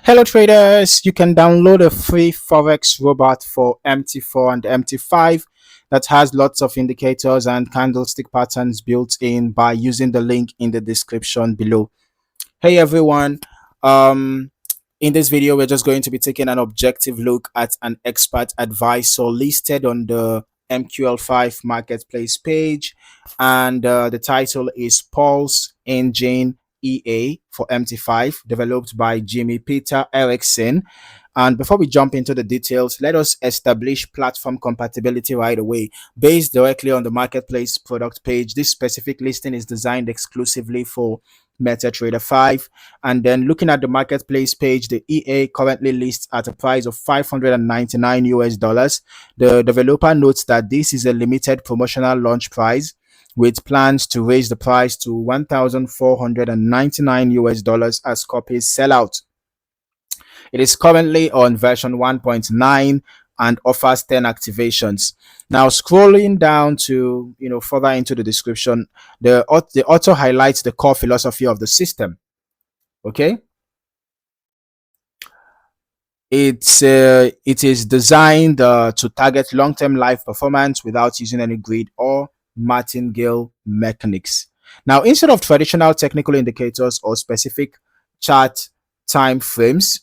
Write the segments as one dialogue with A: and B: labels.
A: Hello traders, you can download a free Forex robot for MT4 and MT5 that has lots of indicators and candlestick patterns built in by using the link in the description below. Hey everyone, um, in this video we're just going to be taking an objective look at an expert advisor listed on the MQL5 Marketplace page, and the title is Pulse Engine EA for MT5, developed by Jimmy Peter Eriksson. And before we jump into the details, let us establish platform compatibility right away. Based directly on the marketplace product page, this specific listing is designed exclusively for MetaTrader 5. And then looking at the marketplace page, the EA currently lists at a price of 599 US dollars. The developer notes that this is a limited promotional launch price with plans to raise the price to 1,499 US dollars as copies sell out. It is currently on version 1.9 and offers 10 activations. Now, scrolling down to further into the description, the author highlights the core philosophy of the system. Okay, it is designed to target long-term live performance without using any grid or martingale mechanics. Now, instead of traditional technical indicators or specific chart time frames,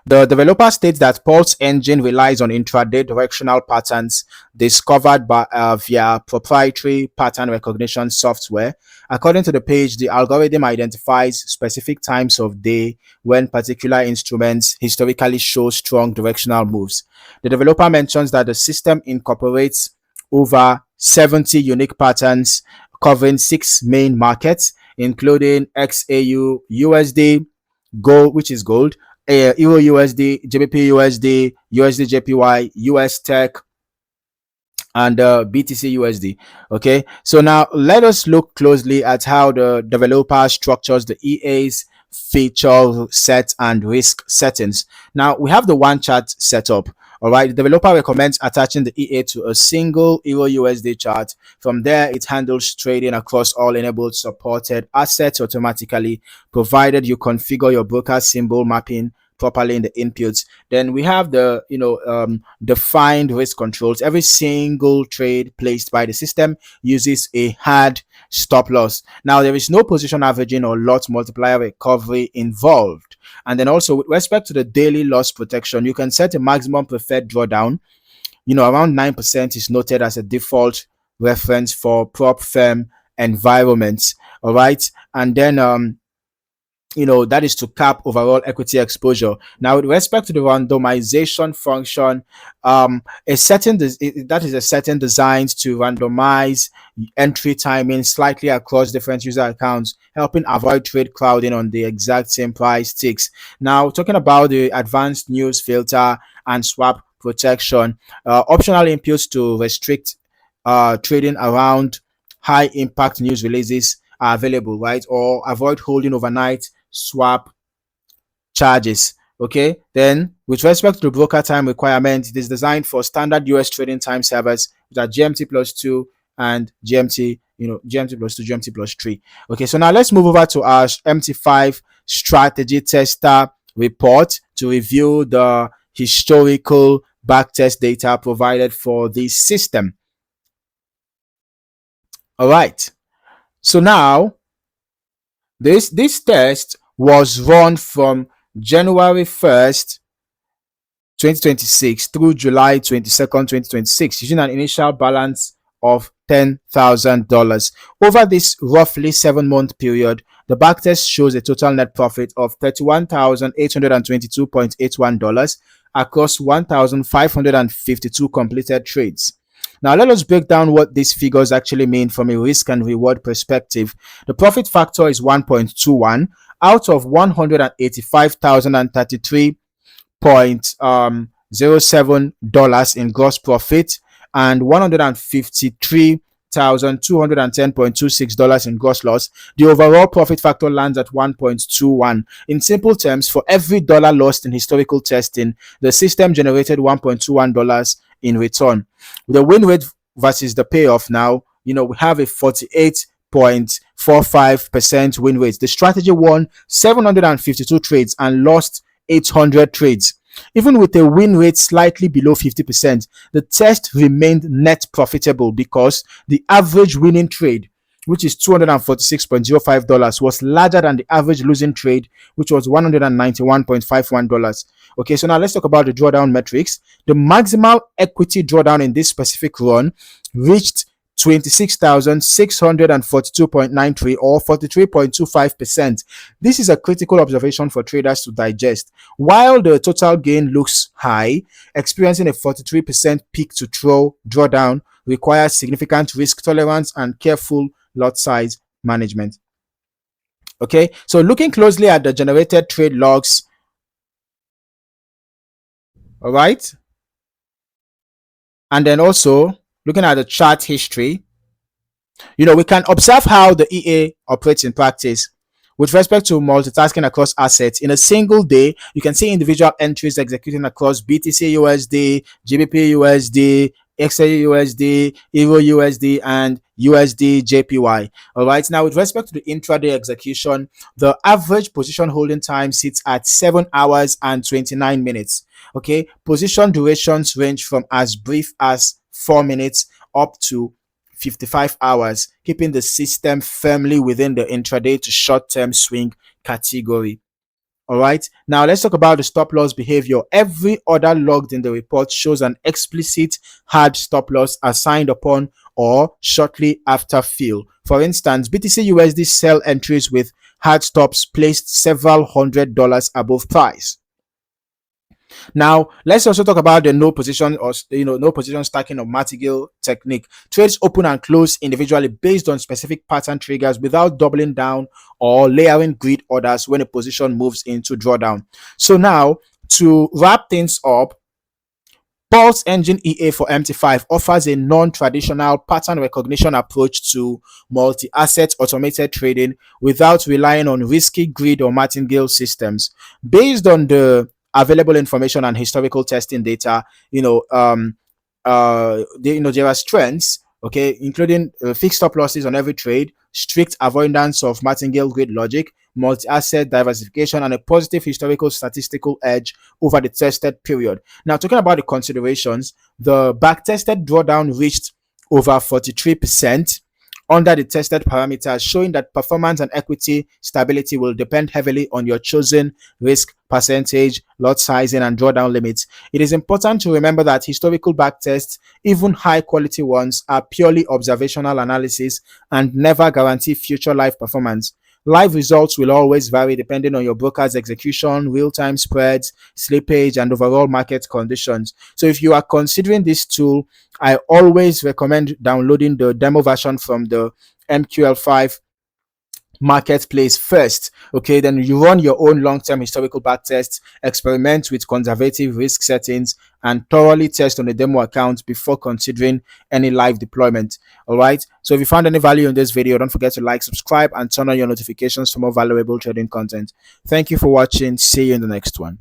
A: the developer states that Pulse Engine relies on intraday directional patterns discovered by via proprietary pattern recognition software. According to the page, the algorithm identifies specific times of day when particular instruments historically show strong directional moves. The developer mentions that the system incorporates over 70 unique patterns covering 6 main markets, including XAU USD, gold, which is gold, Euro USD, GBP USD, USD JPY, US Tech, and BTC USD. Okay, so now let us look closely at how the developer structures the EA's feature set and risk settings. Now we have the one chart setup. All right, the developer recommends attaching the EA to a single Euro USD chart. From there, it handles trading across all enabled supported assets automatically, provided you configure your broker symbol mapping properly in the inputs. Then we have the defined risk controls. Every single trade placed by the system uses a hard stop loss. Now there is no position averaging or lot multiplier recovery involved. And then also with respect to the daily loss protection, you can set a maximum preferred drawdown. Around 9% is noted as a default reference for prop firm environments. All right, and then that is to cap overall equity exposure. Now, with respect to the randomization function, a setting that is a setting designed to randomize entry timing slightly across different user accounts, helping avoid trade crowding on the exact same price ticks. Now, talking about the advanced news filter and swap protection, optional inputs to restrict trading around high impact news releases are available, right? Or avoid holding overnight swap charges. Okay, then with respect to the broker time requirement, it is designed for standard US trading time servers, which are GMT plus 2 and GMT, GMT plus 2, GMT plus 3. Okay, so now let's move over to our MT5 strategy tester report to review the historical backtest data provided for this system. All right, so now this test was run from January 1st, 2026 through July 22nd, 2026, using an initial balance of $10,000. Over this roughly 7-month period, the backtest shows a total net profit of $31,822.81 across 1,552 completed trades. Now, let us break down what these figures actually mean from a risk and reward perspective. The profit factor is 1.21 out of $185,033.07 in gross profit and $153,210.26 in gross loss. The overall profit factor lands at 1.21. In simple terms, for every dollar lost in historical testing, the system generated $1.21 in return. The win rate versus the payoff now, we have a 48.5 0.45% win rate. The strategy won 752 trades and lost 800 trades. Even with a win rate slightly below 50%, the test remained net profitable because the average winning trade, which is $246.05, was larger than the average losing trade, which was $191.51. Okay, so now let's talk about the drawdown metrics. The maximal equity drawdown in this specific run reached 26,642.93 or 43.25%. This is a critical observation for traders to digest. While the total gain looks high, experiencing a 43% peak to throw drawdown requires significant risk tolerance and careful lot size management. Okay, so looking closely at the generated trade logs, all right, and then also looking at the chart history, we can observe how the EA operates in practice. With respect to multitasking across assets, in a single day, you can see individual entries executing across BTC USD, GBP USD, XAUSD, Euro USD, and USD JPY. All right. Now, with respect to the intraday execution, the average position holding time sits at 7 hours and 29 minutes. Okay. Position durations range from as brief as 4 minutes up to 55 hours, keeping the system firmly within the intraday to short-term swing category. All right, now let's talk about the stop loss behavior. Every order logged in the report shows an explicit hard stop loss assigned upon or shortly after fill. For instance, BTC USD sell entries with hard stops placed several $100 above price. Now, let's also talk about the no position or no position stacking or Martingale technique. Trades open and close individually based on specific pattern triggers without doubling down or layering grid orders when a position moves into drawdown. So now, to wrap things up, Pulse Engine EA for MT5 offers a non-traditional pattern recognition approach to multi-asset automated trading without relying on risky grid or Martingale systems. Based on the available information and historical testing data, there are strengths, okay, including fixed stop losses on every trade, strict avoidance of Martingale grid logic, multi-asset diversification, and a positive historical statistical edge over the tested period. Now, talking about the considerations, the backtested drawdown reached over 43% under the tested parameters, showing that performance and equity stability will depend heavily on your chosen risk percentage, lot sizing, and drawdown limits. It is important to remember that historical backtests, even high quality ones, are purely observational analysis and never guarantee future live performance. Live results will always vary depending on your broker's execution, real-time spreads, slippage, and overall market conditions. So if you are considering this tool, I always recommend downloading the demo version from the MQL5 Marketplace first. Okay, then you run your own long-term historical backtests, experiment with conservative risk settings, and thoroughly test on a demo account before considering any live deployment. All right, so if you found any value in this video, don't forget to like, subscribe, and turn on your notifications for more valuable trading content. Thank you for watching. See you in the next one.